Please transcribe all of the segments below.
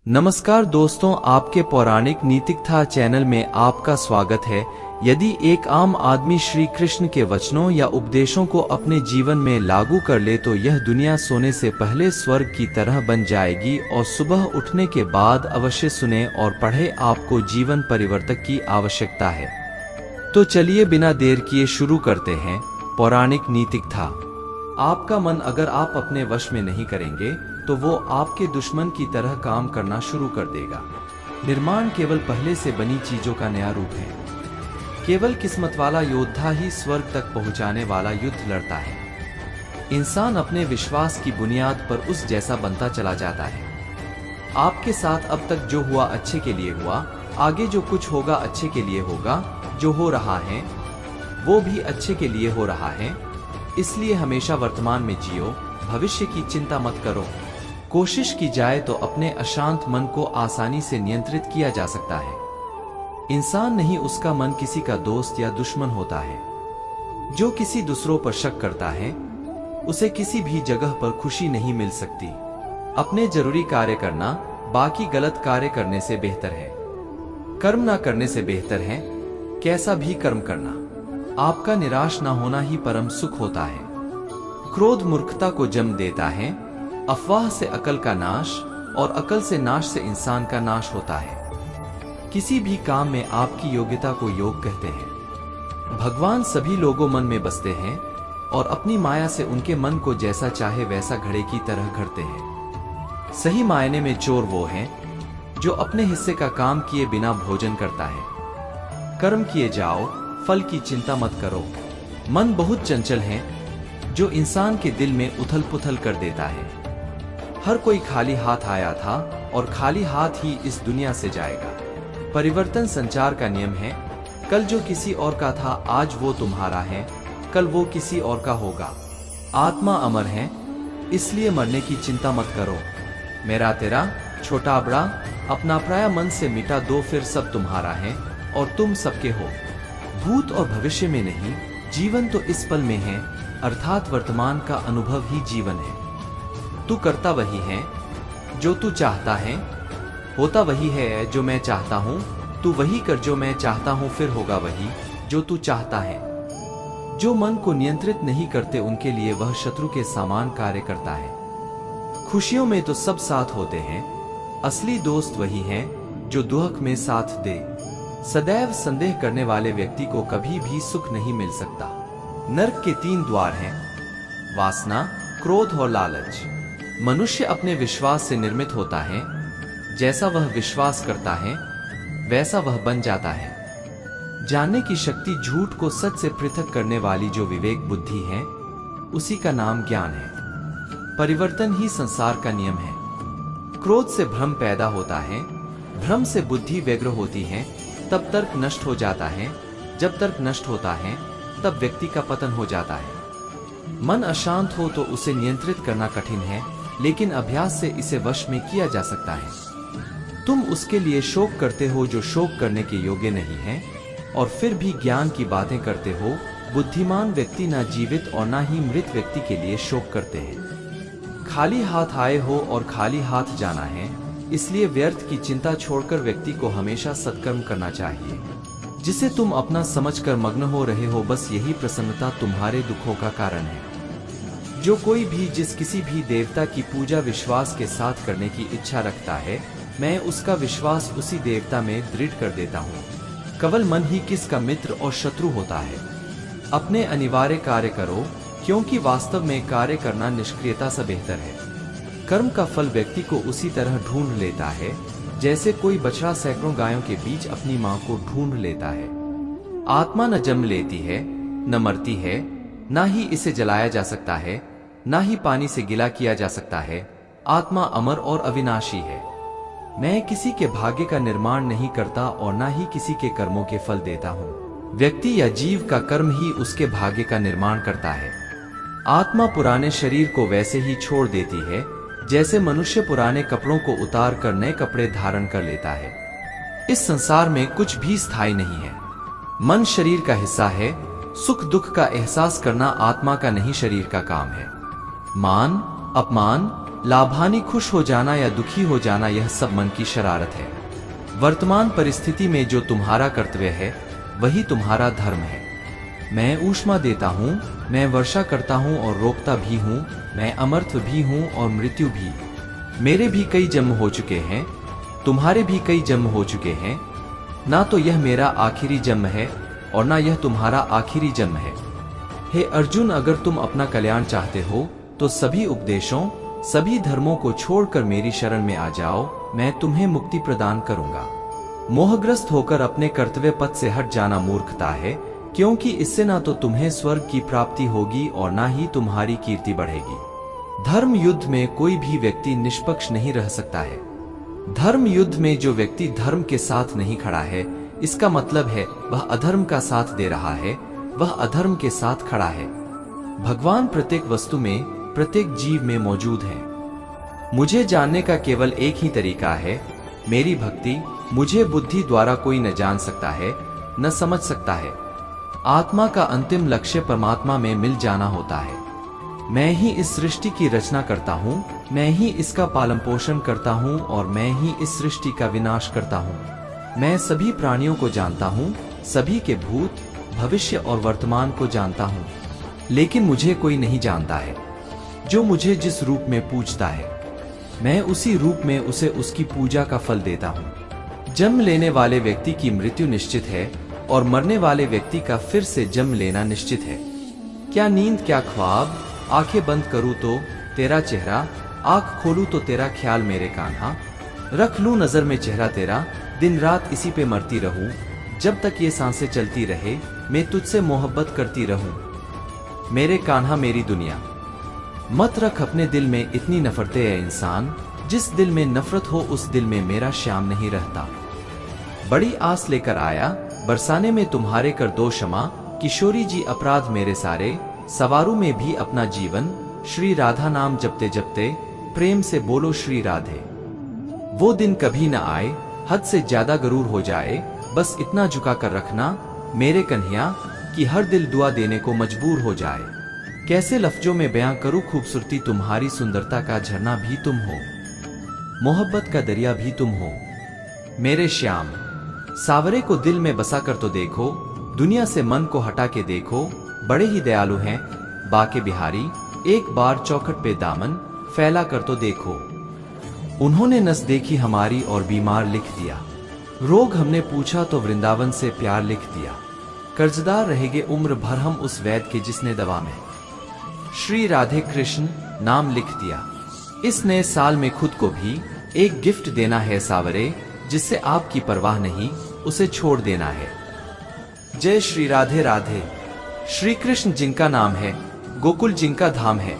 नमस्कार दोस्तों, आपके पौराणिक नीतिकथा चैनल में आपका स्वागत है। यदि एक आम आदमी श्री कृष्ण के वचनों या उपदेशों को अपने जीवन में लागू कर ले तो यह दुनिया सोने से पहले स्वर्ग की तरह बन जाएगी। और सुबह उठने के बाद अवश्य सुने और पढ़े, आपको जीवन परिवर्तक की आवश्यकता है। तो चलिए बिना देर किए शुरू करते हैं पौराणिक नीतिकथा। आपका मन अगर आप अपने वश में नहीं करेंगे तो वो आपके दुश्मन की तरह काम करना शुरू कर देगा। निर्माण केवल पहले से बनी चीजों का नया रूप है। केवल किस्मत वाला योद्धा ही स्वर्ग तक पहुंचाने वाला युद्ध लड़ता है। इंसान अपने विश्वास की बुनियाद पर उस जैसा बनता चला जाता है। आपके साथ अब तक जो हुआ अच्छे के लिए हुआ, आगे जो कुछ होगा अच्छे के लिए होगा। जो हो रहा है वो भी अच्छे के लिए हो रहा है। इसलिए हमेशा वर्तमान में जियो, भविष्य की चिंता मत करो। कोशिश की जाए तो अपने अशांत मन को आसानी से नियंत्रित किया जा सकता है। इंसान नहीं, उसका मन किसी का दोस्त या दुश्मन होता है। जो किसी दूसरों पर शक करता है उसे किसी भी जगह पर खुशी नहीं मिल सकती। अपने जरूरी कार्य करना बाकी गलत कार्य करने से बेहतर है। कर्म ना करने से बेहतर है कैसा भी कर्म करना। आपका निराश ना होना ही परम सुख होता है। क्रोध मूर्खता को जन्म देता है। अफवाह से अकल का नाश और अकल से नाश से इंसान का नाश होता है। किसी भी काम में आपकी योग्यता को योग कहते हैं। भगवान सभी लोगों मन में बसते हैं और अपनी माया से उनके मन को जैसा चाहे वैसा घड़े की तरह घड़ते हैं। सही मायने में चोर वो है जो अपने हिस्से का काम किए बिना भोजन करता है। कर्म किए जाओ, फल की चिंता मत करो। मन बहुत चंचल है जो इंसान के दिल में उथल पुथल कर देता है। हर कोई खाली हाथ आया था और खाली हाथ ही इस दुनिया से जाएगा। परिवर्तन संचार का नियम है। कल जो किसी और का था आज वो तुम्हारा है, कल वो किसी और का होगा। आत्मा अमर है, इसलिए मरने की चिंता मत करो। मेरा तेरा छोटा बड़ा अपना पराया मन से मिटा दो, फिर सब तुम्हारा है और तुम सबके हो। भूत और भविष्य में नहीं, जीवन तो इस पल में है, अर्थात वर्तमान का अनुभव ही जीवन है। तू करता वही है जो तू चाहता है, होता वही है जो मैं चाहता हूँ। तू वही कर जो मैं चाहता हूँ, फिर होगा वही जो तू चाहता है। जो मन को नियंत्रित नहीं करते उनके लिए वह शत्रु के समान कार्य करता है। खुशियों में तो सब साथ होते हैं, असली दोस्त वही है जो दुख में साथ दे। सदैव संदेह करने वाले व्यक्ति को कभी भी सुख नहीं मिल सकता। नरक के 3 द्वार हैं, वासना, क्रोध और लालच। मनुष्य अपने विश्वास से निर्मित होता है। जैसा वह विश्वास करता है वैसा वह बन जाता है। जानने की शक्ति, झूठ को सच से पृथक करने वाली जो विवेक बुद्धि है, उसी का नाम ज्ञान है। परिवर्तन ही संसार का नियम है। क्रोध से भ्रम पैदा होता है, भ्रम से बुद्धि व्यग्र होती है, तब तर्क नष्ट हो जाता है। जब तर्क नष्ट होता है तब व्यक्ति का पतन हो जाता है। मन अशांत हो तो उसे नियंत्रित करना कठिन है, लेकिन अभ्यास से इसे वश में किया जा सकता है। तुम उसके लिए शोक करते हो जो शोक करने के योग्य नहीं है, और फिर भी ज्ञान की बातें करते हो। बुद्धिमान व्यक्ति ना जीवित और ना ही मृत व्यक्ति के लिए शोक करते हैं। खाली हाथ आए हो और खाली हाथ जाना है, इसलिए व्यर्थ की चिंता छोड़कर व्यक्ति को हमेशा सत्कर्म करना चाहिए। जिसे तुम अपना समझकर मग्न हो रहे हो, बस यही प्रसन्नता तुम्हारे दुखों का कारण है। जो कोई भी जिस किसी भी देवता की पूजा विश्वास के साथ करने की इच्छा रखता है, मैं उसका विश्वास उसी देवता में दृढ़ कर देता हूँ। केवल मन ही किसका मित्र और शत्रु होता है। अपने अनिवार्य कार्य करो, क्योंकि वास्तव में कार्य करना निष्क्रियता से बेहतर है। कर्म का फल व्यक्ति को उसी तरह ढूंढ लेता है जैसे कोई बछड़ा सैकड़ों गायों के बीच अपनी मां को ढूंढ लेता है। आत्मा न जन्म लेती है, न मरती है, ना ही इसे जलाया जा सकता है, ना ही पानी से गिला किया जा सकता है। आत्मा अमर और अविनाशी है। मैं किसी के भाग्य का निर्माण नहीं करता और ना ही किसी के कर्मों के फल देता हूँ। व्यक्ति या जीव का कर्म ही उसके भाग्य का निर्माण करता है। आत्मा पुराने शरीर को वैसे ही छोड़ देती है जैसे मनुष्य पुराने कपड़ों को उतार कर नए कपड़े धारण कर लेता है। इस संसार में कुछ भी स्थायी नहीं है। मन शरीर का हिस्सा है। सुख दुख का एहसास करना आत्मा का नहीं, शरीर का काम है। मान, अपमान, लाभानी खुश हो जाना या दुखी हो जाना यह सब मन की शरारत है। वर्तमान परिस्थिति में जो तुम्हारा कर्तव्य है वही तुम्हारा धर्म है। मैं ऊष्मा देता हूँ, मैं वर्षा करता हूँ और रोकता भी हूँ, मैं अमरत्व भी हूँ और मृत्यु भी। मेरे भी कई जन्म हो चुके हैं, तुम्हारे भी कई जन्म हो चुके हैं। ना तो यह मेरा आखिरी जन्म है और ना यह तुम्हारा आखिरी जन्म है। हे अर्जुन, अगर तुम अपना कल्याण चाहते हो तो सभी उपदेशों, सभी धर्मों को छोड़कर मेरी शरण में आ जाओ, मैं तुम्हें मुक्ति प्रदान करूंगा। मोहग्रस्त होकर अपने कर्तव्य पथ से हट जाना मूर्खता है, क्योंकि इससे ना तो तुम्हें स्वर्ग की प्राप्ति होगी और ना ही तुम्हारी कीर्ति बढ़ेगी। धर्म युद्ध में कोई भी व्यक्ति निष्पक्ष नहीं रह सकता है। धर्म युद्ध में जो व्यक्ति धर्म के साथ नहीं खड़ा है, इसका मतलब है वह अधर्म का साथ दे रहा है, वह अधर्म के साथ खड़ा है। भगवान प्रत्येक वस्तु में, प्रत्येक जीव में मौजूद है। मुझे जानने का केवल एक ही तरीका है, मेरी भक्ति। मुझे बुद्धि द्वारा कोई न जान सकता है, न समझ सकता है। आत्मा का अंतिम लक्ष्य परमात्मा में मिल जाना होता है। मैं ही इस सृष्टि की रचना करता हूँ, मैं ही इसका पालन पोषण करता हूँ और मैं ही इस सृष्टि का विनाश करता हूँ। मैं सभी प्राणियों को जानता हूँ, सभी के भूत, भविष्य और वर्तमान को जानता हूँ, लेकिन मुझे कोई नहीं जानता है। जो मुझे जिस रूप में पूजता है, मैं उसी रूप में उसे उसकी पूजा का फल देता हूँ। जन्म लेने वाले व्यक्ति की मृत्यु निश्चित है और मरने वाले व्यक्ति का फिर से जन्म लेना निश्चित है। क्या नींद, क्या ख्वाब, आंखें बंद करूँ तो तेरा चेहरा, आंख खोलूं तो तेरा ख्याल मेरे कान्हा, रख लूं नजर में चेहरा तेरा, दिन रात इसी पे मरती रहूं, जब तक ये सांसें चलती रहे, मैं तुझसे मोहब्बत करती रहूं। मेरे कान्हा मेरी दुनिया। मत रख अपने दिल में इतनी नफरतें है इंसान, जिस दिल में नफरत हो उस दिल में मेरा श्याम नहीं रहता। बड़ी आस लेकर आया, बरसाने में तुम्हारे कर दो क्षमा, किशोरी जी अपराध मेरे सारे, सवारों में भी अपना जीवन, श्री राधा नाम जपते जपते, प्रेम से बोलो श्री राधे। वो दिन कभी न आए, हद से ज्यादा गरूर हो जाए, बस इतना झुका कर रखना मेरे कन्हैया कि हर दिल दुआ देने को मजबूर हो जाए। कैसे लफ्जों में बयां करूं खूबसूरती तुम्हारी, सुंदरता का झरना भी तुम हो, मोहब्बत का दरिया भी तुम हो। मेरे श्याम सावरे को दिल में बसा कर तो देखो, दुनिया से मन को हटा के देखो, बड़े ही दयालु हैं बाके बिहारी, एक बार चौखट पे दामन फैला कर तो देखो। उन्होंने नस देखी हमारी और बीमार लिख दिया, रोग हमने पूछा तो वृंदावन से प्यार लिख दिया। कर्जदार रहेंगे उम्र भर हम उस वैद्य के जिसने दवा में श्री राधे कृष्ण नाम लिख दिया। इस नए साल में खुद को भी एक गिफ्ट देना है सावरे, जिससे आपकी परवाह नहीं, उसे छोड़ देना है। जय श्री राधे राधे। श्री कृष्ण जिनका नाम है, गोकुल जिनका धाम है,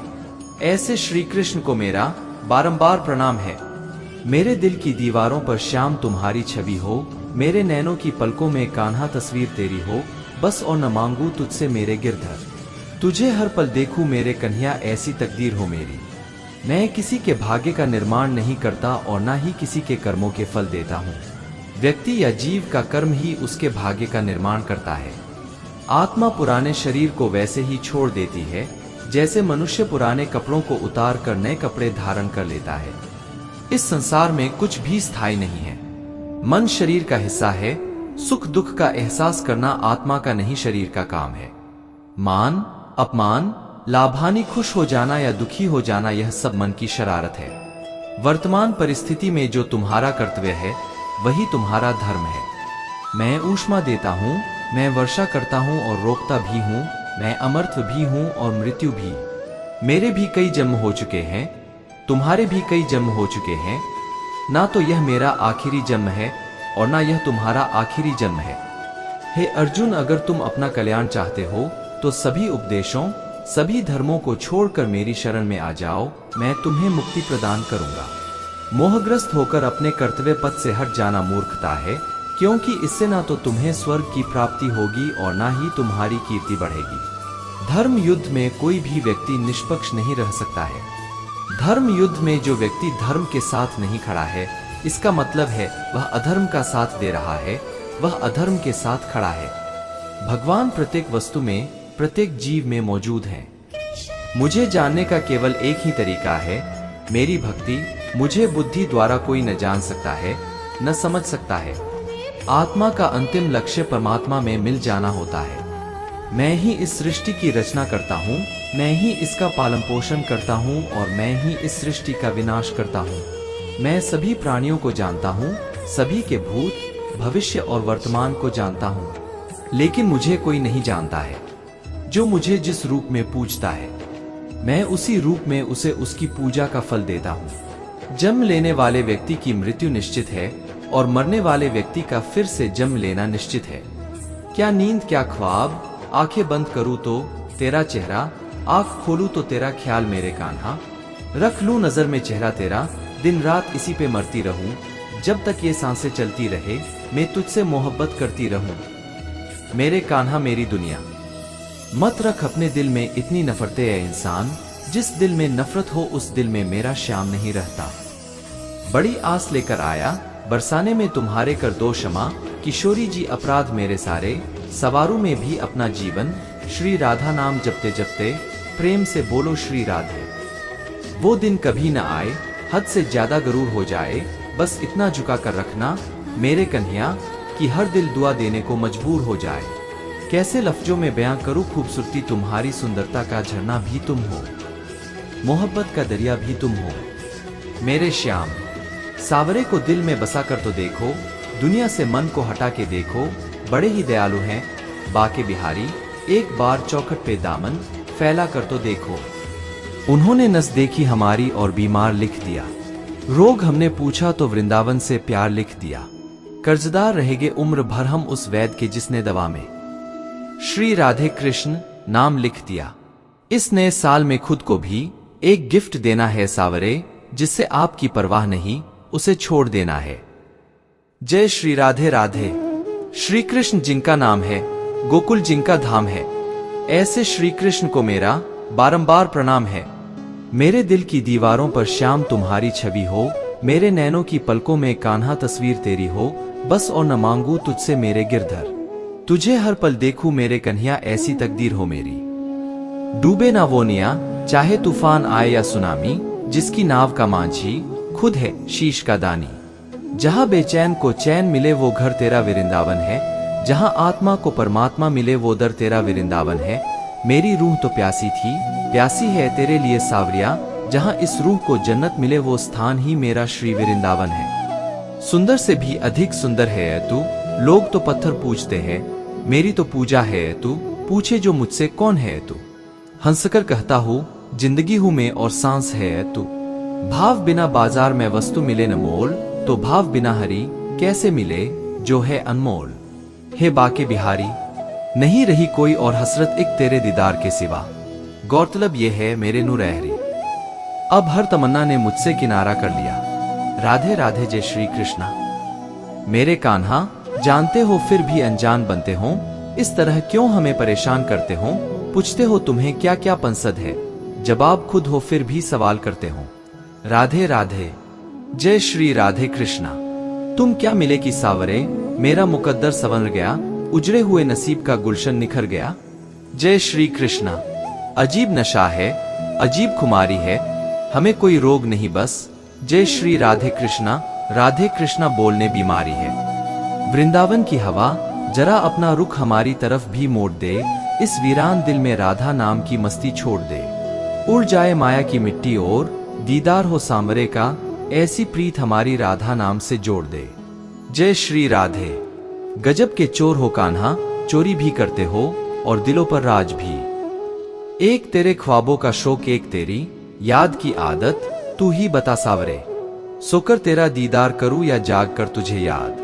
ऐसे श्री कृष्ण को मेरा बारंबार प्रणाम है। मेरे दिल की दीवारों पर श्याम तुम्हारी छवि हो, मेरे नैनों की पलकों में कान्हा तस्वीर तेरी हो, बस और न मांगू तुझसे मेरे गिरधर, तुझे हर पल देखूं मेरे कन्हैया, ऐसी तकदीर हो मेरी। मैं किसी के भाग्य का निर्माण नहीं करता और ना ही किसी के कर्मों के फल देता हूँ। व्यक्ति या जीव का कर्म ही उसके भाग्य का निर्माण करता है। आत्मा पुराने शरीर को वैसे ही छोड़ देती है जैसे मनुष्य पुराने कपड़ों को उतार कर नए कपड़े धारण कर लेता है। इस संसार में कुछ भी स्थायी नहीं है। मन शरीर का हिस्सा है, सुख दुख का एहसास करना आत्मा का नहीं शरीर का काम है। मान अपमान, लाभानी खुश हो जाना या दुखी हो जाना यह सब मन की शरारत है। वर्तमान परिस्थिति में जो तुम्हारा कर्तव्य है वही तुम्हारा धर्म है। मैं ऊष्मा देता हूँ, मैं वर्षा करता हूँ और रोकता भी हूँ, मैं अमरत्व भी हूँ और मृत्यु भी। मेरे भी कई जन्म हो चुके हैं, तुम्हारे भी कई जन्म हो चुके हैं। ना तो यह मेरा आखिरी जन्म है और ना यह तुम्हारा आखिरी जन्म है। हे अर्जुन, अगर तुम अपना कल्याण चाहते हो तो सभी उपदेशों, सभी धर्मों को छोड़कर मेरी शरण में आ जाओ, मैं तुम्हें मुक्ति प्रदान करूंगा। मोहग्रस्त होकर अपने कर्तव्य पथ से हट जाना मूर्खता है, क्योंकि इससे ना तो तुम्हें स्वर्ग की प्राप्ति होगी और ना ही तुम्हारी कीर्ति बढ़ेगी। धर्म युद्ध में कोई भी व्यक्ति निष्पक्ष नहीं रह सकता है। धर्म युद्ध में जो व्यक्ति धर्म के साथ नहीं खड़ा है, इसका मतलब है वह अधर्म का साथ दे रहा है, वह अधर्म के साथ खड़ा है। भगवान प्रत्येक वस्तु में, प्रत्येक जीव में मौजूद हैं। मुझे जानने का केवल एक ही तरीका है, मेरी भक्ति मुझे बुद्धि द्वारा कोई न जान सकता है, न समझ सकता है। आत्मा का अंतिम लक्ष्य परमात्मा में मिल जाना होता है। मैं ही इस सृष्टि की रचना करता हूँ, मैं ही इसका पालन पोषण करता हूँ और मैं ही इस सृष्टि का विनाश करता हूँ। मैं सभी प्राणियों को जानता हूँ, सभी के भूत, भविष्य और वर्तमान को जानता हूँ, लेकिन मुझे कोई नहीं जानता है। जो मुझे जिस रूप में पूजता है, मैं उसी रूप में उसे उसकी पूजा का फल देता हूँ। जन्म लेने वाले व्यक्ति की मृत्यु निश्चित है और मरने वाले व्यक्ति का फिर से जन्म लेना निश्चित है। क्या नींद, क्या ख्वाब, आंखें बंद करूँ तो तेरा चेहरा, आंख खोलूं तो तेरा ख्याल मेरे कान्हा। रख लूं नजर में चेहरा तेरा, दिन रात इसी पे मरती रहूं। जब तक ये सांसें चलती रहे, मैं तुझसे मोहब्बत करती रहूं। मेरे कान्हा मेरी दुनिया। मत रख अपने दिल में इतनी नफरतें है इंसान, जिस दिल में नफरत हो उस दिल में मेरा श्याम नहीं रहता। बड़ी आस लेकर आया, बरसाने में तुम्हारे कर दो क्षमा। किशोरी जी अपराध मेरे सारे, सवारों में भी अपना जीवन। श्री राधा नाम जपते जपते प्रेम से बोलो श्री राधे। वो दिन कभी न आए, हद से ज्यादा गरूर हो जाए, बस इतना झुका कर रखना मेरे कन्हैया कि हर दिल दुआ देने को मजबूर हो जाए। कैसे लफ्जों में बयां करूं खूबसूरती तुम्हारी, सुंदरता का झरना भी तुम हो, मोहब्बत का दरिया भी तुम हो। मेरे श्याम सावरे को दिल में बसा कर तो देखो, दुनिया से मन को हटा के देखो। बड़े ही दयालु हैं बाके बिहारी, एक बार चौखट पे दामन फैला कर तो देखो। उन्होंने नस देखी हमारी और बीमार लिख दिया, रोग हमने पूछा तो वृंदावन से प्यार लिख दिया। कर्जदार रहेंगे उम्र भर हम उस वैद्य के जिसने दवा में श्री राधे कृष्ण नाम लिख दिया। इस नए साल में खुद को भी एक गिफ्ट देना है सावरे, जिससे आपकी परवाह नहीं उसे छोड़ देना है। जय श्री राधे राधे। श्री कृष्ण जिनका नाम है, गोकुल जिनका धाम है, ऐसे श्री कृष्ण को मेरा बारंबार प्रणाम है। मेरे दिल की दीवारों पर श्याम तुम्हारी छवि हो, मेरे नैनों की पलकों में कान्हा तस्वीर तेरी हो। बस और न मांगू तुझसे मेरे गिरधर, तुझे हर पल देखूं मेरे कन्हैया, ऐसी तकदीर हो मेरी। डूबे ना वो निया, चाहे तूफान आए या सुनामी, जिसकी नाव का मांझी खुद है शीश का दानी। जहां बेचैन को चैन मिले वो घर तेरा वृंदावन है, जहां आत्मा को परमात्मा मिले वो दर तेरा वृंदावन है। मेरी रूह तो प्यासी थी, प्यासी है तेरे लिए सावरिया, जहां इस रूह को जन्नत मिले वो स्थान ही मेरा श्री वृंदावन है। सुंदर से भी अधिक सुंदर है तू, लोग तो पत्थर पूजते हैं, मेरी तो पूजा है तू। पूछे जो मुझसे कौन है तू, हंसकर कहता हूँ जिंदगी हूँ मैं और सांस है तू। भाव बिना बाजार में वस्तु मिले न मोल, तो भाव बिना हरि कैसे मिले जो है अनमोल। हे बाके बिहारी, नहीं रही कोई और हसरत एक तेरे दीदार के सिवा, गौरतलब ये है मेरे नूरहरी। अब हर तमन्ना ने मुझसे किनारा कर लिया, राधे राधे जय श्री कृष्णा। मेरे कान्हा जानते हो फिर भी अनजान बनते हो, इस तरह क्यों हमें परेशान करते हो। पूछते हो तुम्हें क्या क्या पंसद है, जवाब खुद हो फिर भी सवाल करते हो। राधे राधे जय श्री राधे कृष्णा। तुम क्या मिले कि सावरे, मेरा मुकद्दर संवर गया, उजड़े हुए नसीब का गुलशन निखर गया। जय श्री कृष्णा। अजीब नशा है, अजीब खुमारी है, हमें कोई रोग नहीं बस। जय श्री राधे कृष्णा बोलने बीमारी है। वृंदावन की हवा जरा अपना रुख हमारी तरफ भी मोड़ दे, इस वीरान दिल में राधा नाम की मस्ती छोड़ दे। उड़ जाए माया की मिट्टी और दीदार हो सांवरे का, ऐसी प्रीत हमारी राधा नाम से जोड़ दे। जय श्री राधे। गजब के चोर हो कान्हा, चोरी भी करते हो और दिलों पर राज भी। एक तेरे ख्वाबों का शौक, एक तेरी याद की आदत, तू ही बता सावरे। सोकर तेरा दीदार करूं या जाग कर तुझे याद।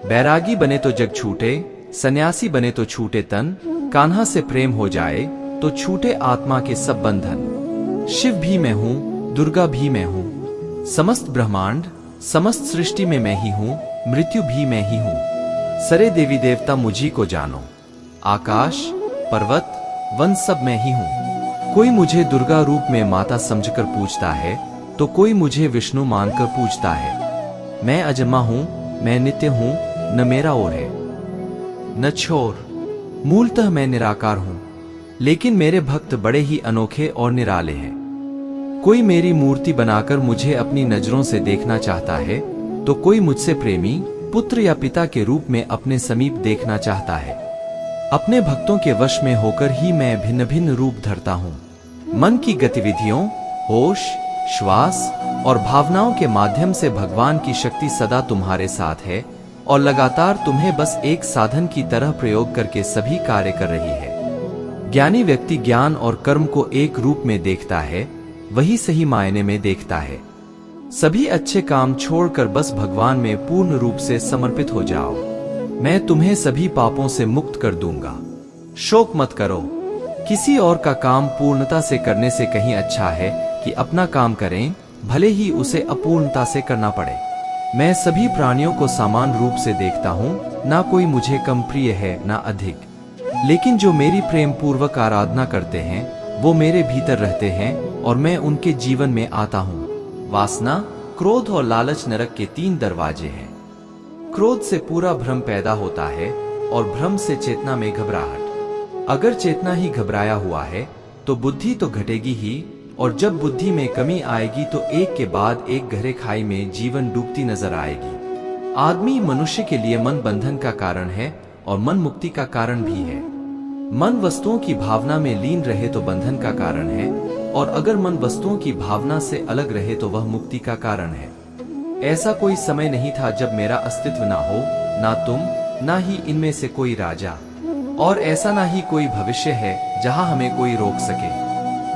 बैरागी बने तो जग छूटे, सन्यासी बने तो छूटे तन, कान्हा से प्रेम हो जाए तो छूटे आत्मा के सब बंधन। शिव भी मैं हूँ, दुर्गा भी मैं हूँ, समस्त ब्रह्मांड समस्त सृष्टि में मैं ही हूँ, मृत्यु भी मैं ही हूँ। सरे देवी देवता मुझी को जानो, आकाश पर्वत वन सब मैं ही हूँ। कोई मुझे दुर्गा रूप में माता समझकर पूछता है, तो कोई मुझे विष्णु मानकर पूछता है। मैं अजन्मा हूँ, मैं नित्य हूँ, न मेरा और है न छोर। मूलतः मैं निराकार हूँ, लेकिन मेरे भक्त बड़े ही अनोखे और निराले हैं। कोई मेरी मूर्ति बनाकर मुझे अपनी नजरों से देखना चाहता है, तो कोई मुझसे प्रेमी, पुत्र या पिता के रूप में अपने समीप देखना चाहता है। अपने भक्तों के वश में होकर ही मैं भिन्न भिन्न रूप धरता हूँ। मन की गतिविधियों, होश, श्वास और भावनाओं के माध्यम से भगवान की शक्ति सदा तुम्हारे साथ है और लगातार तुम्हें बस एक साधन की तरह प्रयोग करके सभी कार्य कर रही है। ज्ञानी व्यक्ति ज्ञान और कर्म को एक रूप में देखता है, वही सही मायने में देखता है। सभी अच्छे काम छोड़कर बस भगवान में पूर्ण रूप से समर्पित हो जाओ। मैं तुम्हें सभी पापों से मुक्त कर दूंगा। शोक मत करो। किसी और का काम पूर्णता से करने से कहीं अच्छा है कि अपना काम करें, भले ही उसे अपूर्णता से करना पड़े। मैं सभी प्राणियों को समान रूप से देखता हूँ, ना कोई मुझे कम प्रिय है ना अधिक। लेकिन जो मेरी प्रेम पूर्वक आराधना करते हैं वो मेरे भीतर रहते हैं और मैं उनके जीवन में आता हूँ। वासना, क्रोध और लालच नरक के 3 दरवाजे हैं। क्रोध से पूरा भ्रम पैदा होता है और भ्रम से चेतना में घबराहट। अगर चेतना ही घबराया हुआ है तो बुद्धि तो घटेगी ही, और जब बुद्धि में कमी आएगी तो एक के बाद एक गहरे खाई में जीवन डूबती नजर आएगी। आदमी मनुष्य के लिए मन बंधन का कारण है और मन मुक्ति का कारण भी है। मन वस्तुओं की भावना में लीन रहे तो बंधन का कारण है, और अगर मन वस्तुओं की भावना से अलग रहे तो वह मुक्ति का कारण है। ऐसा कोई समय नहीं था जब मेरा अस्तित्व ना हो, ना तुम, ना ही इनमें से कोई राजा, और ऐसा ना ही कोई भविष्य है जहां हमें कोई रोक सके।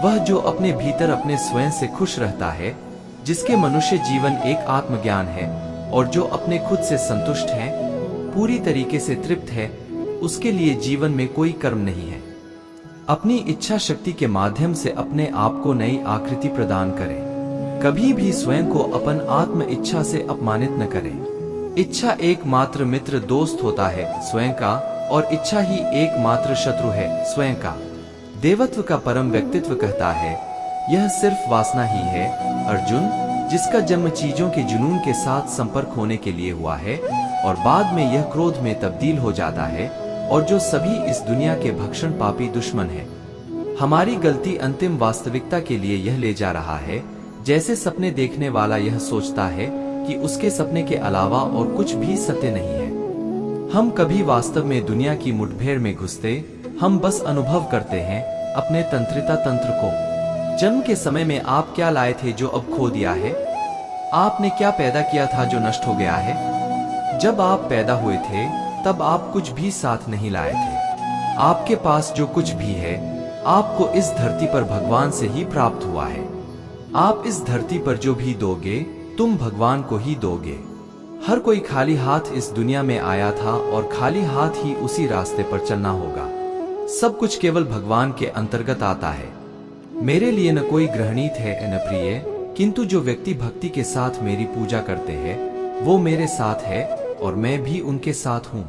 वह जो अपने भीतर अपने स्वयं से खुश रहता है, जिसके मनुष्य जीवन एक आत्मज्ञान है और जो अपने खुद से संतुष्ट है, पूरी तरीके से तृप्त है, उसके लिए जीवन में कोई कर्म नहीं है। अपनी इच्छा शक्ति के माध्यम से अपने आप को नई आकृति प्रदान करें। कभी भी स्वयं को अपन आत्म इच्छा से अपमानित न करें। इच्छा एकमात्र मित्र दोस्त होता है स्वयं का, और इच्छा ही एकमात्र शत्रु है स्वयं का। देवत्व का परम व्यक्तित्व कहता है, यह सिर्फ वासना ही है अर्जुन, जिसका जन्म चीजों के जुनून के साथ संपर्क होने के लिए हुआ है और बाद में यह क्रोध में तब्दील हो जाता है, और जो सभी इस दुनिया के भक्षण पापी दुश्मन है। हमारी गलती अंतिम वास्तविकता के लिए यह ले जा रहा है, जैसे सपने देखने वाला यह सोचता है कि उसके सपने के अलावा और कुछ भी सत्य नहीं है। हम कभी वास्तव में दुनिया की मुठभेड़ में घुसते, हम बस अनुभव करते हैं अपने तंत्रिता तंत्र को। जन्म के समय में आप क्या लाए थे जो अब खो दिया है? आपने क्या पैदा किया था जो नष्ट हो गया है? जब आप पैदा हुए थे तब आप कुछ भी साथ नहीं लाए थे। आपके पास जो कुछ भी है आपको इस धरती पर भगवान से ही प्राप्त हुआ है। आप इस धरती पर जो भी दोगे तुम भगवान को ही दोगे। हर कोई खाली हाथ इस दुनिया में आया था और खाली हाथ ही उसी रास्ते पर चलना होगा। सब कुछ केवल भगवान के अंतर्गत आता है। मेरे लिए न कोई ग्रहणीत है न प्रिय, किंतु जो व्यक्ति भक्ति के साथ मेरी पूजा करते हैं वो मेरे साथ है और मैं भी उनके साथ हूँ।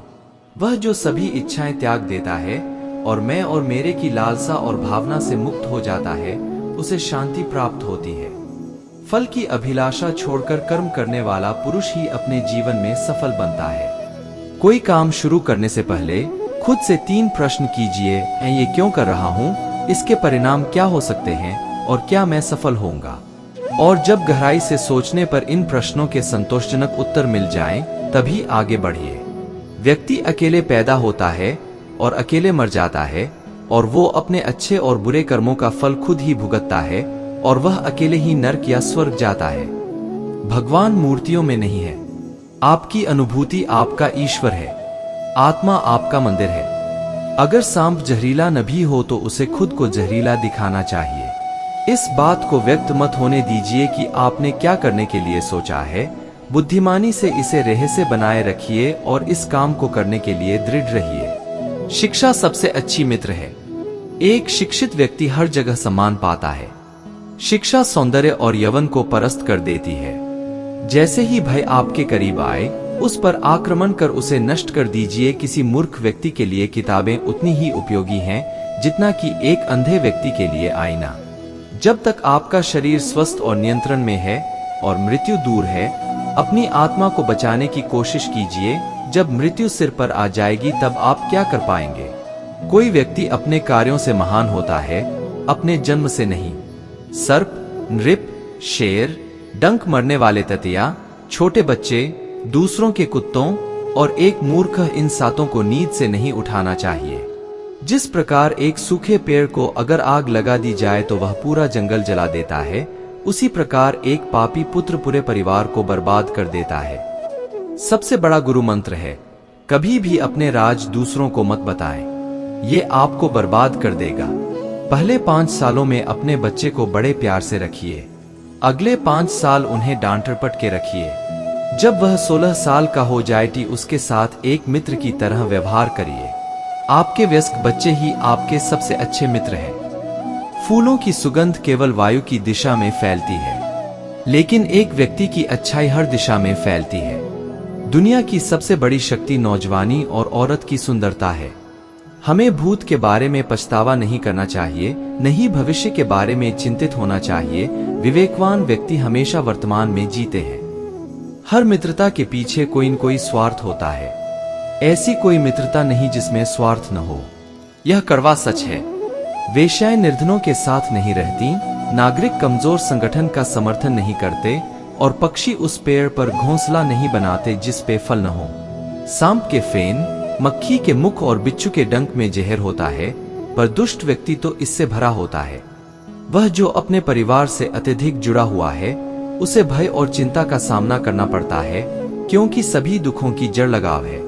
वह जो सभी इच्छाएं त्याग देता है और मैं और मेरे की लालसा और भावना से मुक्त हो जाता है, उसे शांति प्राप्त होती है। फल की अभिलाषा छोड़कर कर्म करने वाला पुरुष ही अपने जीवन में सफल बनता है। कोई काम शुरू करने से पहले खुद से 3 प्रश्न कीजिए, मैं ये क्यों कर रहा हूँ, इसके परिणाम क्या हो सकते हैं और क्या मैं सफल होऊंगा। और जब गहराई से सोचने पर इन प्रश्नों के संतोषजनक उत्तर मिल जाएं, तभी आगे बढ़िए। व्यक्ति अकेले पैदा होता है और अकेले मर जाता है, और वो अपने अच्छे और बुरे कर्मों का फल खुद ही भुगतता है, और वह अकेले ही नरक या स्वर्ग जाता है। भगवान मूर्तियों में नहीं है। आपकी अनुभूति आपका ईश्वर है। आत्मा आपका मंदिर है। अगर सांप जहरीला न भी हो तो उसे खुद को जहरीला दिखाना चाहिए। इस बात को व्यक्त मत होने दीजिए कि आपने क्या करने के लिए सोचा है। बुद्धिमानी से इसे रहस्य बनाए रखिए और इस काम को करने के लिए दृढ़ रहिए। शिक्षा सबसे अच्छी मित्र है। एक शिक्षित व्यक्ति हर जगह सम्मान पाता है। शिक्षा सौंदर्य और यौवन को परस्त कर देती है। जैसे ही भय आपके करीब आए, उस पर आक्रमण कर उसे नष्ट कर दीजिए। किसी मूर्ख व्यक्ति के लिए किताबें उतनी ही उपयोगी हैं जितना कि एक अंधे व्यक्ति के लिए आईना। जब तक आपका शरीर स्वस्थ और नियंत्रण में है और मृत्यु दूर है, अपनी आत्मा को बचाने की कोशिश कीजिए। जब मृत्यु सिर पर आ जाएगी तब आप क्या कर पाएंगे? कोई व्यक्ति अपने कार्यों से महान होता है, अपने जन्म से नहीं। सर्प, नृप, शेर, डंक मरने वाले ततिया, छोटे बच्चे, दूसरों के कुत्तों और एक मूर्ख, इन सातों को नींद से नहीं उठाना चाहिए। जिस प्रकार एक सूखे पेड़ को अगर आग लगा दी जाए तो वह पूरा जंगल जला देता है, उसी प्रकार एक पापी पुत्र पूरे परिवार को बर्बाद कर देता है। सबसे बड़ा गुरु मंत्र है, कभी भी अपने राज दूसरों को मत बताएं, ये आपको बर्बाद कर देगा। पहले 5 सालों में अपने बच्चे को बड़े प्यार से रखिए, अगले 5 साल उन्हें डांट डपट के रखिए। जब वह 16 साल का हो जाए उसके साथ एक मित्र की तरह व्यवहार करिए। आपके वयस्क बच्चे ही आपके सबसे अच्छे मित्र हैं। फूलों की सुगंध केवल वायु की दिशा में फैलती है, लेकिन एक व्यक्ति की अच्छाई हर दिशा में फैलती है। दुनिया की सबसे बड़ी शक्ति नौजवानी और औरत की सुंदरता है। हमें भूत के बारे में पछतावा नहीं करना चाहिए, नहीं भविष्य के बारे में चिंतित होना चाहिए। विवेकवान व्यक्ति हमेशा वर्तमान में जीते हैं। हर मित्रता के पीछे कोई न कोई स्वार्थ होता है। ऐसी कोई मित्रता नहीं जिसमें स्वार्थ न हो, यह कड़वा सच है। वेश्याएं निर्धनों के साथ नहीं रहती, नागरिक कमजोर संगठन का समर्थन नहीं करते और पक्षी उस पेड़ पर घोंसला नहीं बनाते जिस पे फल न हो। सांप के फेन, मक्खी के मुख और बिच्छू के डंक में जहर होता है, पर दुष्ट व्यक्ति तो इससे भरा होता है। वह जो अपने परिवार से अत्यधिक जुड़ा हुआ है, उसे भय और चिंता का सामना करना पड़ता है, क्योंकि सभी दुखों की जड़ लगाव है।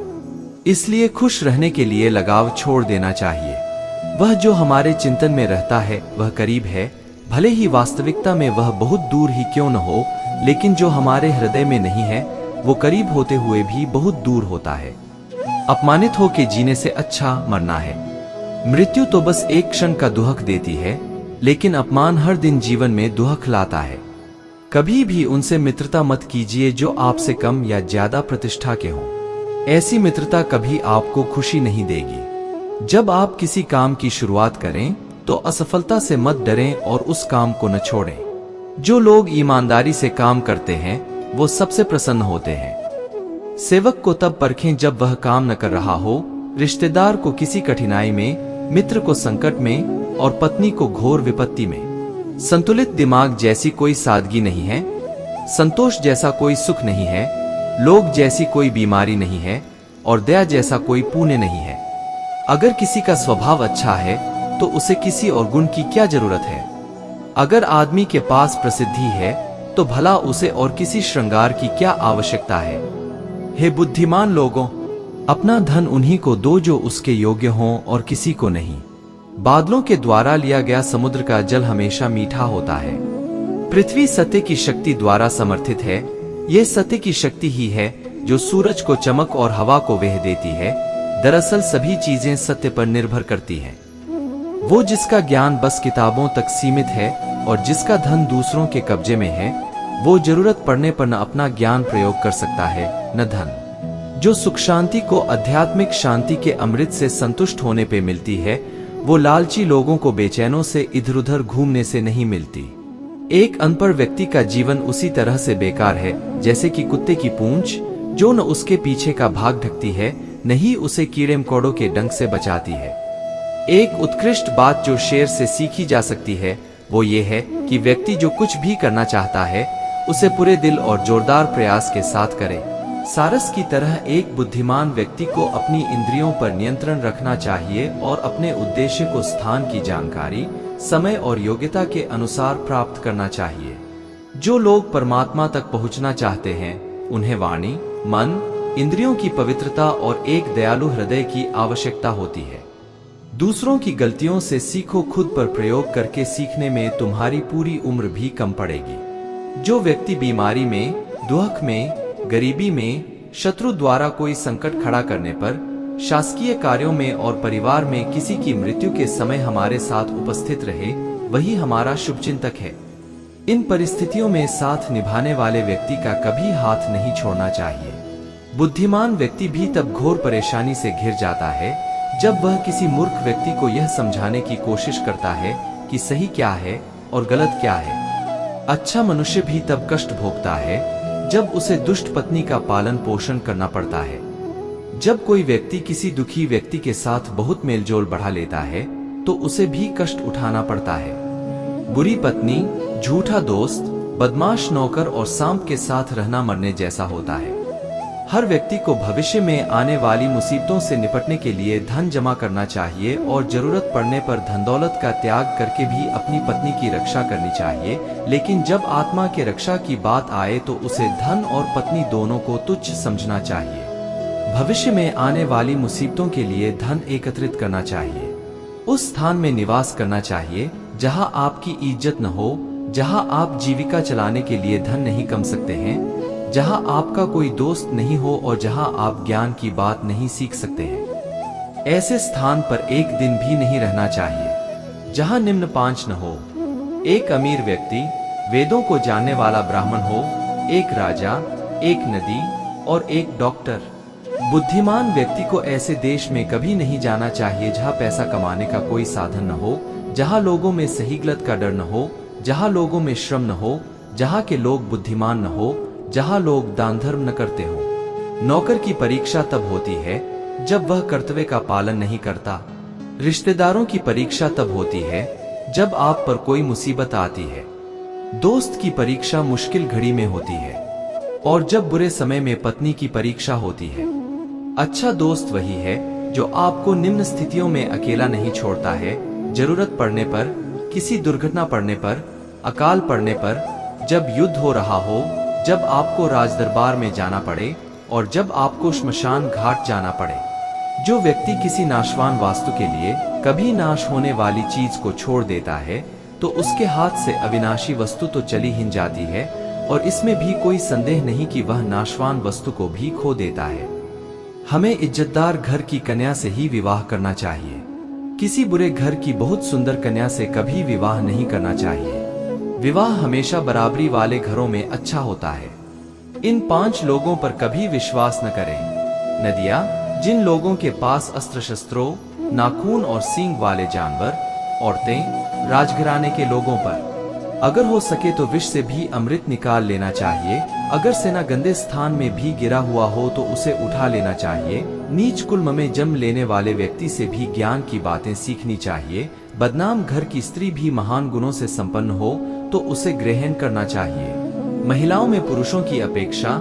इसलिए खुश रहने के लिए लगाव छोड़ देना चाहिए। वह जो हमारे चिंतन में रहता है वह करीब है, भले ही वास्तविकता में वह बहुत दूर ही क्यों न हो, लेकिन जो हमारे हृदय में नहीं है वो करीब होते हुए भी बहुत दूर होता है। अपमानित होकर जीने से अच्छा मरना है। मृत्यु तो बस एक क्षण का दुहक देती है, लेकिन अपमान हर दिन जीवन में दुहक लाता है। कभी भी उनसे मित्रता मत कीजिए जो आपसे कम या ज्यादा प्रतिष्ठा के हों। ऐसी मित्रता कभी आपको खुशी नहीं देगी। जब आप किसी काम की शुरुआत करें तो असफलता से मत डरें और उस काम को न छोड़ें। जो लोग ईमानदारी से काम करते हैं वो सबसे प्रसन्न होते हैं। सेवक को तब परखें जब वह काम न कर रहा हो, रिश्तेदार को किसी कठिनाई में, मित्र को संकट में और पत्नी को घोर विपत्ति में। संतुलित दिमाग जैसी कोई सादगी नहीं है, संतोष जैसा कोई सुख नहीं है, लोग जैसी कोई बीमारी नहीं है और दया जैसा कोई पुण्य नहीं है। अगर किसी का स्वभाव अच्छा है तो उसे किसी और गुण की क्या जरूरत है। अगर आदमी के पास प्रसिद्धि है तो भला उसे और किसी श्रृंगार की क्या आवश्यकता है। हे बुद्धिमान लोगों, अपना धन उन्हीं को दो जो उसके योग्य हों और किसी को नहीं। बादलों के द्वारा लिया गया समुद्र का जल हमेशा मीठा होता है। पृथ्वी सत्य की शक्ति द्वारा समर्थित है। यह सत्य की शक्ति ही है जो सूरज को चमक और हवा को वह देती है। दरअसल सभी चीजें सत्य पर निर्भर करती हैं। वो जिसका ज्ञान बस किताबों तक सीमित है और जिसका धन दूसरों के कब्जे में है, वो जरूरत पड़ने पर न अपना ज्ञान प्रयोग कर सकता है न धन। जो सुख शांति को आध्यात्मिक शांति के अमृत से संतुष्ट होने पे मिलती है, वो लालची लोगों को बेचैनों से इधर उधर घूमने से नहीं मिलती। एक अनपढ़ व्यक्ति का जीवन उसी तरह से बेकार है जैसे कि कुत्ते की पूंछ, जो न उसके पीछे का भाग ढकती है, न ही उसे कीड़े मकोड़ों के डंक से बचाती है। एक उत्कृष्ट बात जो शेर से सीखी जा सकती है वो ये है कि व्यक्ति जो कुछ भी करना चाहता है उसे पूरे दिल और जोरदार प्रयास के साथ करे। सारस की तरह एक बुद्धिमान व्यक्ति को अपनी इंद्रियों पर नियंत्रण रखना चाहिए और अपने उद्देश्य को स्थान की जानकारी, समय और योग्यता के अनुसार प्राप्त करना चाहिए। जो लोग परमात्मा तक पहुंचना चाहते हैं उन्हें वाणी, मन, इंद्रियों की पवित्रता और एक दयालु हृदय की आवश्यकता होती है। दूसरों की गलतियों से सीखो, खुद पर प्रयोग करके सीखने में तुम्हारी पूरी उम्र भी कम पड़ेगी। जो व्यक्ति बीमारी में, दुख में, गरीबी में, शत्रु द्वारा कोई संकट खड़ा करने पर, शासकीय कार्यों में और परिवार में किसी की मृत्यु के समय हमारे साथ उपस्थित रहे, वही हमारा शुभचिंतक है। इन परिस्थितियों में साथ निभाने वाले व्यक्ति का कभी हाथ नहीं छोड़ना चाहिए। बुद्धिमान व्यक्ति भी तब घोर परेशानी से घिर जाता है जब वह किसी मूर्ख व्यक्ति को यह समझाने की कोशिश करता है कि सही क्या है और गलत क्या है। अच्छा मनुष्य भी तब कष्ट भोगता है जब उसे दुष्ट पत्नी का पालन पोषण करना पड़ता है। जब कोई व्यक्ति किसी दुखी व्यक्ति के साथ बहुत मेलजोल बढ़ा लेता है तो उसे भी कष्ट उठाना पड़ता है। बुरी पत्नी, झूठा दोस्त, बदमाश नौकर और सांप के साथ रहना मरने जैसा होता है। हर व्यक्ति को भविष्य में आने वाली मुसीबतों से निपटने के लिए धन जमा करना चाहिए और जरूरत पड़ने पर धन दौलत का त्याग करके भी अपनी पत्नी की रक्षा करनी चाहिए। लेकिन जब आत्मा के रक्षा की बात आए तो उसे धन और पत्नी दोनों को तुच्छ समझना चाहिए। भविष्य में आने वाली मुसीबतों के लिए धन एकत्रित करना चाहिए। उस स्थान में निवास करना चाहिए जहां आपकी इज्जत न हो, जहां आप जीविका चलाने के लिए धन नहीं कमा सकते हैं, जहां आपका कोई दोस्त नहीं हो और जहां आप ज्ञान की बात नहीं सीख सकते हैं। ऐसे स्थान पर एक दिन भी नहीं रहना चाहिए जहां निम्न पांच न हो: एक अमीर व्यक्ति, वेदों को जानने वाला ब्राह्मण हो, एक राजा, एक नदी और एक डॉक्टर। बुद्धिमान व्यक्ति को ऐसे देश में कभी नहीं जाना चाहिए जहां पैसा कमाने का कोई साधन न हो, जहां लोगों में सही गलत का डर न हो, जहां लोगों में श्रम न हो, जहां के लोग बुद्धिमान न हो, जहां लोग दान धर्म न करते हो। नौकर की परीक्षा तब होती है जब वह कर्तव्य का पालन नहीं करता। रिश्तेदारों की परीक्षा तब होती है जब आप पर कोई मुसीबत आती है। दोस्त की परीक्षा मुश्किल घड़ी में होती है और जब बुरे समय में पत्नी की परीक्षा होती है। अच्छा दोस्त वही है जो आपको निम्न स्थितियों में अकेला नहीं छोड़ता है। जरूरत पड़ने पर, किसी दुर्घटना पड़ने पर, अकाल पड़ने पर, जब युद्ध हो रहा हो, जब आपको राजदरबार में जाना पड़े और जब आपको श्मशान घाट जाना पड़े। जो व्यक्ति किसी नाशवान वास्तु के लिए कभी नाश होने वाली चीज को छोड़ देता है तो उसके हाथ से अविनाशी वस्तु तो चली ही जाती है और इसमें भी कोई संदेह नहीं कि वह नाशवान वस्तु को भी खो देता है। हमें इज्जतदार घर की कन्या से ही विवाह करना चाहिए। किसी बुरे घर की बहुत सुंदर कन्या से कभी विवाह नहीं करना चाहिए। विवाह हमेशा बराबरी वाले घरों में अच्छा होता है। इन 5 लोगों पर कभी विश्वास न करें। नदियाँ, जिन लोगों के पास अस्त्र शस्त्रों, नाखून और सींग वाले जानवर। औरतें, राजघराने के लोगों पर। अगर हो सके तो विष से भी अमृत निकाल लेना चाहिए। अगर सेना गंदे स्थान में भी गिरा हुआ हो तो उसे उठा लेना चाहिए। नीच कुल में जन्म लेने वाले व्यक्ति से भी ज्ञान की बातें सीखनी चाहिए। बदनाम घर की स्त्री भी महान गुणों से संपन्न हो तो उसे ग्रहण करना चाहिए। महिलाओं में पुरुषों की अपेक्षा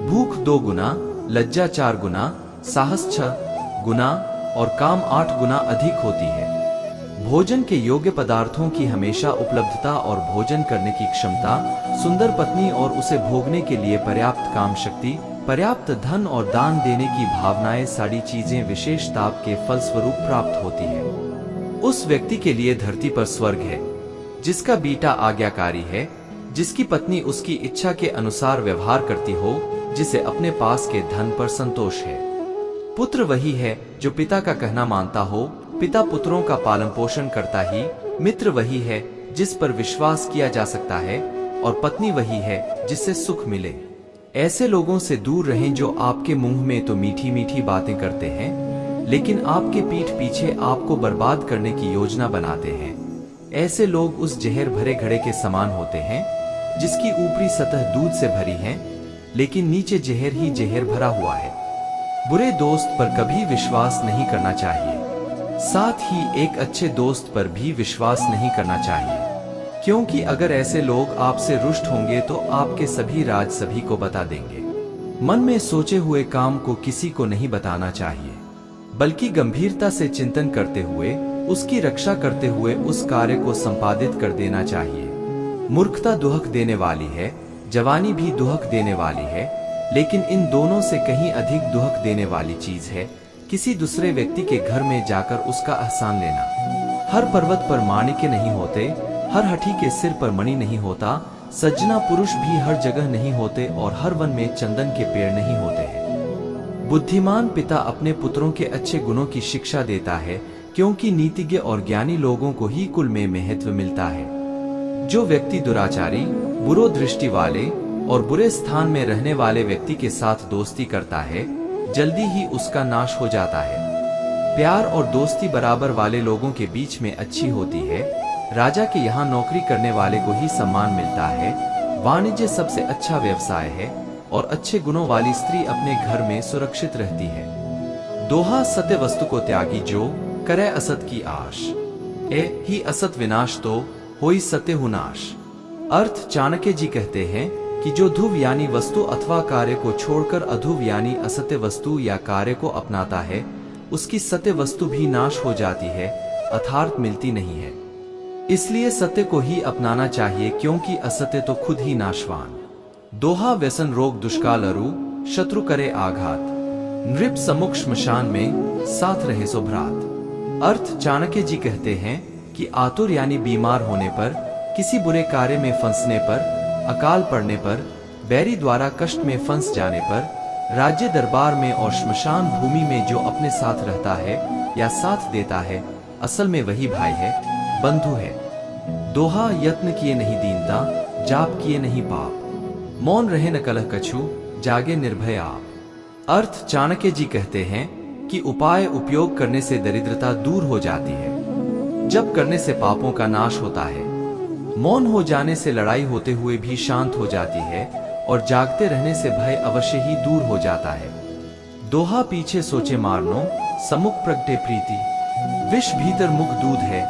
भूख 2 गुना, लज्जा 4 गुना, साहस 6 गुना और काम 8 गुना अधिक होती है। भोजन के योग्य पदार्थों की हमेशा उपलब्धता और भोजन करने की क्षमता, सुंदर पत्नी और उसे भोगने के लिए पर्याप्त काम शक्ति, पर्याप्त धन और दान देने की भावनाएं सारी चीजें विशेष ताप के फलस्वरूप प्राप्त होती है। उस व्यक्ति के लिए धरती पर स्वर्ग है जिसका बेटा आज्ञाकारी है, जिसकी पत्नी उसकी इच्छा के अनुसार व्यवहार करती हो, जिसे अपने पास के धन पर संतोष है। पुत्र वही है जो पिता का कहना मानता हो, पिता पुत्रों का पालन पोषण करता ही। मित्र वही है जिस पर विश्वास किया जा सकता है और पत्नी वही है जिससे सुख मिले। ऐसे लोगों से दूर रहें जो आपके मुंह में तो मीठी मीठी बातें करते हैं लेकिन आपके पीठ पीछे आपको बर्बाद करने की योजना बनाते हैं। ऐसे लोग उस जहर भरे घड़े के समान होते हैं जिसकी ऊपरी सतह दूध से भरी है लेकिन नीचे जहर ही जहर भरा हुआ है। बुरे दोस्त पर कभी विश्वास नहीं करना चाहिए। साथ ही एक अच्छे दोस्त पर भी विश्वास नहीं करना चाहिए, क्योंकि अगर ऐसे लोग आपसे रुष्ट होंगे तो आपके सभी राज सभी को बता देंगे। मन में सोचे हुए काम को किसी को नहीं बताना चाहिए, बल्कि गंभीरता से चिंतन करते हुए, उसकी रक्षा करते हुए उस कार्य को संपादित कर देना चाहिए। मूर्खता दुहक देने वाली है, जवानी भी दुहक देने वाली है, लेकिन इन दोनों से कहीं अधिक दुहक देने वाली चीज है किसी दूसरे व्यक्ति के घर में जाकर उसका एहसान लेना। हर पर्वत पर माणिक्य नहीं होते, हर हठी के सिर पर मणि नहीं होता, सज्जना पुरुष भी हर जगह नहीं होते और हर वन में चंदन के पेड़ नहीं होते हैं। बुद्धिमान पिता अपने पुत्रों के अच्छे गुणों की शिक्षा देता है, क्योंकि नीतिज्ञ और ज्ञानी लोगों को ही कुल में महत्व मिलता है। जो व्यक्ति दुराचारी, बुरो दृष्टि वाले और बुरे स्थान में रहने वाले व्यक्ति के साथ दोस्ती करता है, जल्दी ही उसका नाश हो जाता है। प्यार और दोस्ती बराबर वाले लोगों के बीच में अच्छी होती है। राजा के यहाँ नौकरी करने वाले को ही सम्मान मिलता है। वाणिज्य सबसे अच्छा व्यवसाय है और अच्छे गुणों वाली स्त्री अपने घर में सुरक्षित रहती है। दोहा, सत्य वस्तु को त्यागी जो करे असत की आश, ए ही असत विनाश तो होई सत्य हुनाश। अर्थ चाणक्य जी कहते हैं कि जो ध्रुव यानी वस्तु अथवा कार्य को छोड़कर अध्रुव यानी असत्य वस्तु या कार्य को अपनाता है, उसकी सत्य वस्तु भी नाश हो जाती है, अर्थात मिलती नहीं है। इसलिए सत्य को ही अपनाना चाहिए, क्योंकि असत्य तो खुद ही नाशवान। दोहा व्यसन रोग दुष्काल अरु, शत्रु करे आघात, नृप सम्मुख श्मशान में साथ रहे सो भ्रात। अर्थ चाणक्य जी कहते हैं कि आतुर यानी बीमार होने पर, किसी बुरे कार्य में फंसने पर, अकाल पड़ने पर, बैरी द्वारा कष्ट में फंस जाने पर, राज्य दरबार में और श्मशान भूमि में जो अपने साथ रहता है या साथ देता है, असल में वही भाई है, बंधु है। दोहा यत्न किए नहीं दीनता, जाप किए नहीं पाप, मौन रहे न कलह कछु, जागे निर्भय आप। अर्थ चाणक्य जी कहते हैं कि उपाय उपयोग करने से दरिद्रता दूर हो जाती है, जप करने से पापों का नाश होता है, मौन हो जाने से लड़ाई होते हुए भी शांत हो जाती है, और जागते रहने से भय अवश्य ही दूर हो जाता है। दोहा पीछे सोचे मारनो, सम्मुख प्रगटे प्रीति, विष भीतर मुख दूध है,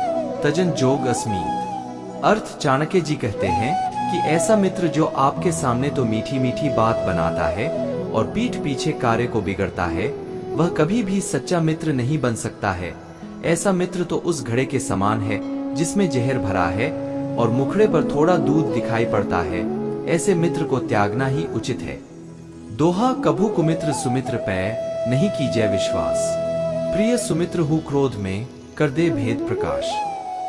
तजन जोग अस्मीत। अर्थ चाणक्य जी कहते हैं कि ऐसा मित्र जो आपके सामने तो मीठी मीठी बात बनाता है और पीठ पीछे कार्य को बिगड़ता है, वह कभी भी सच्चा मित्र नहीं बन सकता है। ऐसा मित्र तो उस घड़े के समान है जिसमें जहर भरा है और मुखड़े पर थोड़ा दूध दिखाई पड़ता है। ऐसे मित्र को त्यागना ही उचित है। दोहा कभू कुमित्र सुमित्र पै, नहीं कीजिए विश्वास, प्रिय सुमित्र हु क्रोध में, कर दे भेद प्रकाश।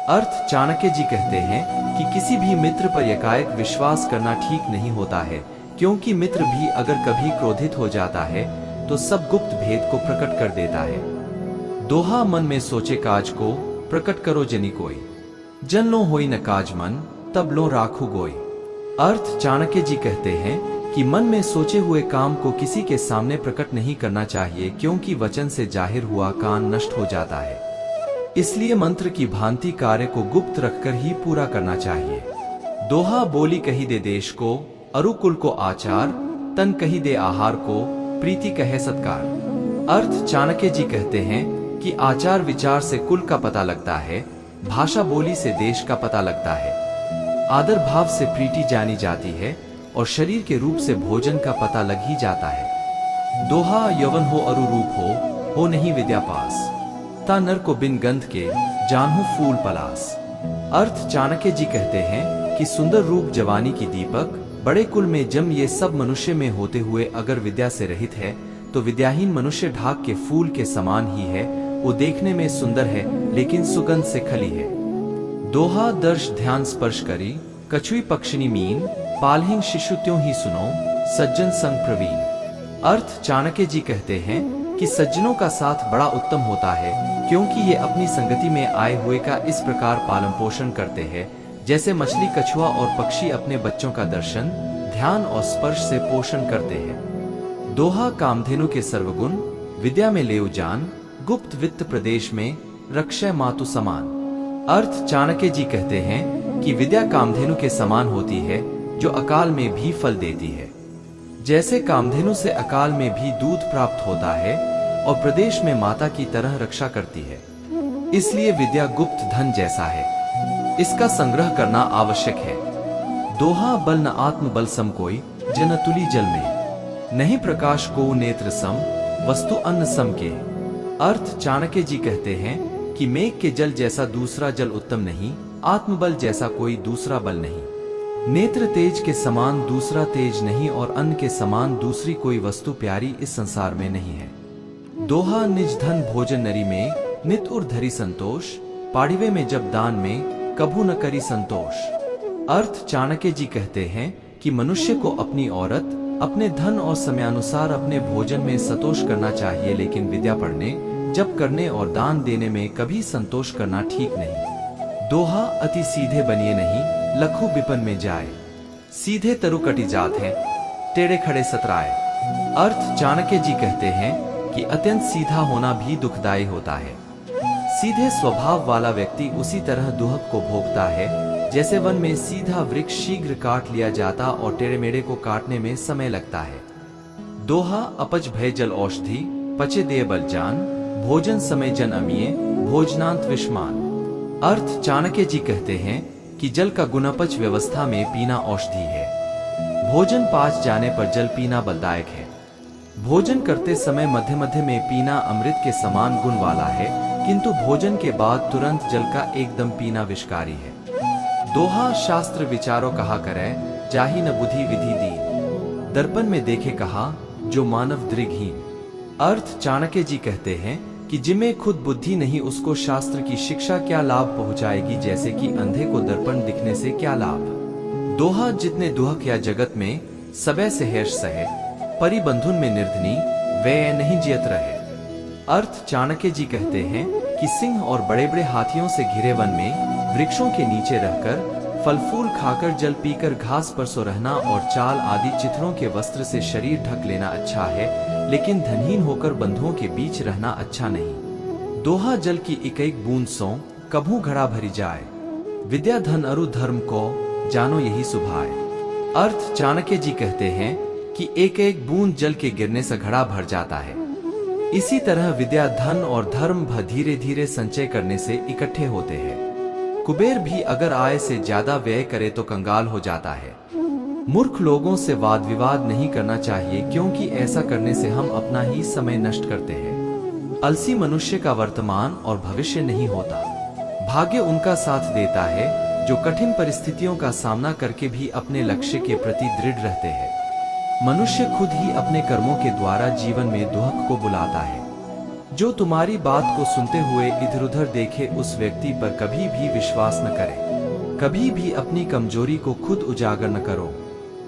अर्थ चाणक्य जी कहते हैं कि किसी भी मित्र पर एकाएक विश्वास करना ठीक नहीं होता है, क्योंकि मित्र भी अगर कभी क्रोधित हो जाता है तो सब गुप्त भेद को प्रकट कर देता है। दोहा मन में सोचे काज को, प्रकट करो जनी कोई, जन लो होई न काज मन, तब लो राखू गोई। अर्थ चाणक्य जी कहते हैं कि मन में सोचे हुए काम को किसी के सामने प्रकट नहीं करना चाहिए, क्योंकि वचन से जाहिर हुआ काम नष्ट हो जाता है। इसलिए मंत्र की भांति कार्य को गुप्त रखकर ही पूरा करना चाहिए। दोहा बोली कही दे देश को, अरुकुल को आचार, तन कही दे आहार को, प्रीति कहे सत्कार। अर्थ चाणक्य जी कहते हैं कि आचार विचार से कुल का पता लगता है, भाषा बोली से देश का पता लगता है, आदर भाव से प्रीति जानी जाती है, और शरीर के रूप से भोजन का पता लग ही जाता है। दोहा यौवन हो अरु रूप हो नहीं विद्या पास, ता नर को बिन गंध के, जानहु फूल पलास। अर्थ चाणक्य जी कहते हैं कि सुंदर रूप जवानी की दीपक, बड़े कुल में जम, ये सब मनुष्य में होते हुए अगर विद्या से रहित है तो विद्याहीन मनुष्य ढाक के फूल के समान ही है। वो देखने में सुंदर है लेकिन सुगंध से खली है। दोहा दर्श ध्यान स्पर्श करी, कछुई पक्षिणी मीन, पालहिंग शिशु त्यों ही सुनो, सज्जन संग प्रवीण। अर्थ चाणक्य जी कहते हैं कि सज्जनों का साथ बड़ा उत्तम होता है, क्योंकि ये अपनी संगति में आए हुए का इस प्रकार पालन पोषण करते हैं जैसे मछली, कछुआ और पक्षी अपने बच्चों का दर्शन, ध्यान और स्पर्श से पोषण करते हैं। दोहा कामधेनु के सर्वगुण, विद्या में लेव जान, गुप्त वित्त प्रदेश में, रक्षय मातु समान। अर्थ चाणक्य जी कहते हैं कि विद्या कामधेनु के समान होती है, जो अकाल में भी फल देती है। जैसे कामधेनु से अकाल में भी दूध प्राप्त होता है और प्रदेश में माता की तरह रक्षा करती है। इसलिए विद्या गुप्त धन जैसा है, इसका संग्रह करना आवश्यक है। दोहा बल न आत्म बल सम कोई, जन तुली जल में, नहीं प्रकाश को नेत्र सम, वस्तु अन्न सम के। अर्थ चाणक्य जी कहते हैं कि मेघ के जल जैसा दूसरा जल उत्तम नहीं, आत्मबल जैसा कोई दूसरा बल नहीं, नेत्र तेज के समान दूसरा तेज नहीं, और अन्न के समान दूसरी कोई वस्तु प्यारी इस संसार में नहीं है। दोहा निज धन भोजन नरी में, नित उर धरी संतोष, पाड़िवे में जब दान में, कभू न करी संतोष। अर्थ चाणक्य जी कहते हैं कि मनुष्य को अपनी औरत, अपने धन और समयानुसार अपने भोजन में संतोष करना चाहिए, लेकिन विद्या पढ़ने, जप करने और दान देने में कभी संतोष करना ठीक नहीं। दोहा अति सीधे बनिए नहीं, लखू विपन में जाए, सीधे तरु कटी जात है, टेढ़े खड़े सतराए। अर्थ चाणक्य जी कहते हैं कि अत्यंत सीधा होना भी दुखदायी होता है। सीधे स्वभाव वाला व्यक्ति उसी तरह दुहक को भोगता है जैसे वन में सीधा वृक्ष शीघ्र काट लिया जाता और टेढ़े मेढ़े को काटने में समय लगता है। दोहा अपच भय जल औषधि, पचे दे बल जान, भोजन समय जन अमिये, भोजनांत विषमान। अर्थ चाणक्य जी कहते हैं कि जल का गुणापच व्यवस्था में पीना औषधि है। भोजन पाच जाने पर जल पीना बलदायक है। भोजन करते समय मध्य मध्य में पीना अमृत के समान गुण वाला है, किंतु भोजन के बाद तुरंत जल का एकदम पीना विषकारी है। दोहा शास्त्र विचारों कहा करे, जाहि न बुद्धि विधि दी, दर्पण में देखे कहा जो मानव दृढ़हीन। अर्थ चाणक्य जी कहते हैं कि जिसमें खुद बुद्धि नहीं उसको शास्त्र की शिक्षा क्या लाभ पहुंचाएगी, जैसे कि अंधे को दर्पण दिखने से क्या लाभ। दोहा जितने दुहक या जगत में सबे से हर्ष सहे, परिबंधुन में निर्धनी वे नहीं जियत रहे। अर्थ चाणक्य जी कहते हैं कि सिंह और बड़े बड़े हाथियों से घिरे वन में वृक्षों के नीचे रहकर फल फूल खाकर जल पीकर घास पर सो रहना और चाल आदि चित्रों के वस्त्र से शरीर ढक लेना अच्छा है, लेकिन धनहीन होकर बंधुओं के बीच रहना अच्छा नहीं। दोहा जल की एक एक बूंद सो कभू घड़ा भरी जाए, विद्या धन अरु धर्म को जानो यही सुभाए। अर्थ चाणक्य जी कहते हैं कि एक एक बूंद जल के गिरने से घड़ा भर जाता है। इसी तरह विद्या धन और धर्म धीरे धीरे संचय करने से इकट्ठे होते हैं। कुबेर भी अगर आय से ज्यादा व्यय करे तो कंगाल हो जाता है। मूर्ख लोगों से वाद विवाद नहीं करना चाहिए, क्योंकि ऐसा करने से हम अपना ही समय नष्ट करते हैं। आलसी मनुष्य का वर्तमान और भविष्य नहीं होता। भाग्य उनका साथ देता है जो कठिन परिस्थितियों का सामना करके भी अपने लक्ष्य के प्रति दृढ़ रहते हैं। मनुष्य खुद ही अपने कर्मों के द्वारा जीवन में दुहक को बुलाता है। जो तुम्हारी बात को सुनते हुए इधर उधर देखे उस व्यक्ति पर कभी भी विश्वास न करे। कभी भी अपनी कमजोरी को खुद उजागर न करो।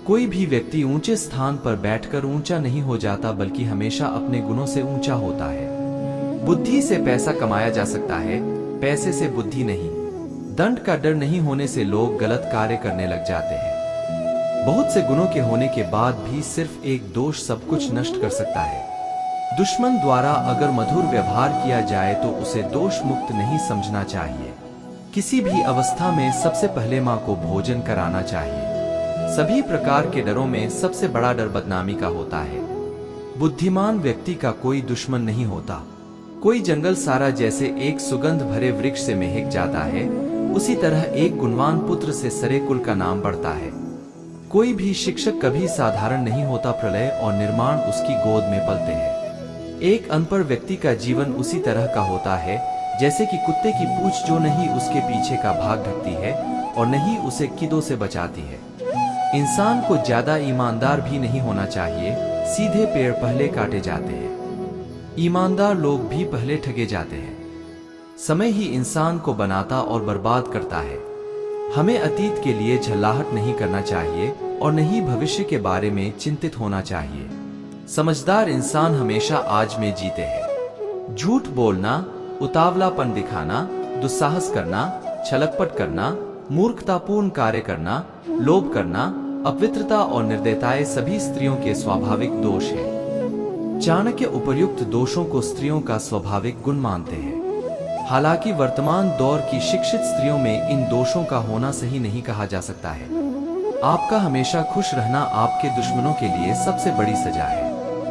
कोई भी व्यक्ति ऊंचे स्थान पर बैठकर ऊंचा नहीं हो जाता, बल्कि हमेशा अपने गुणों से ऊंचा होता है। बुद्धि से पैसा कमाया जा सकता है, पैसे से बुद्धि नहीं। दंड का डर नहीं होने से लोग गलत कार्य करने लग जाते हैं। बहुत से गुणों के होने के बाद भी सिर्फ एक दोष सब कुछ नष्ट कर सकता है। दुश्मन द्वारा अगर मधुर व्यवहार किया जाए तो उसे दोष मुक्त नहीं समझना चाहिए। किसी भी अवस्था में सबसे पहले मां को भोजन कराना चाहिए। सभी प्रकार के डरों में सबसे बड़ा डर बदनामी का होता है। बुद्धिमान व्यक्ति का कोई दुश्मन नहीं होता। कोई जंगल सारा जैसे एक सुगंध भरे वृक्ष से महक जाता है, उसी तरह एक गुणवान पुत्र से सरे कुल का नाम बढ़ता है। कोई भी शिक्षक कभी साधारण नहीं होता, प्रलय और निर्माण उसकी गोद में पलते हैं। एक अनपढ़ व्यक्ति का जीवन उसी तरह का होता है जैसे कि कुत्ते की पूंछ जो नहीं उसके पीछे का भाग ढकती है और नहीं उसे कीड़ों से बचाती है। इंसान को ज्यादा ईमानदार भी नहीं होना चाहिए। सीधे पेड़ पहले काटे जाते हैं, ईमानदार लोग भी पहले ठगे जाते हैं। समय ही इंसान को बनाता और बर्बाद करता है। हमें अतीत के लिए झल्लाहट नहीं करना चाहिए और नहीं भविष्य के बारे में चिंतित होना चाहिए। समझदार इंसान हमेशा आज में जीते हैं। झूठ बोलना, उतावलापन दिखाना, दुस्साहस करना, छलकपट करना, मूर्खतापूर्ण कार्य करना, लोभ करना, अपवित्रता और निर्दयताएं सभी स्त्रियों के स्वाभाविक दोष हैं। चाणक्य उपर्युक्त दोषों को स्त्रियों का स्वाभाविक गुण मानते हैं। हालांकि वर्तमान दौर की शिक्षित स्त्रियों में इन दोषों का होना सही नहीं कहा जा सकता है। आपका हमेशा खुश रहना आपके दुश्मनों के लिए सबसे बड़ी सजा है।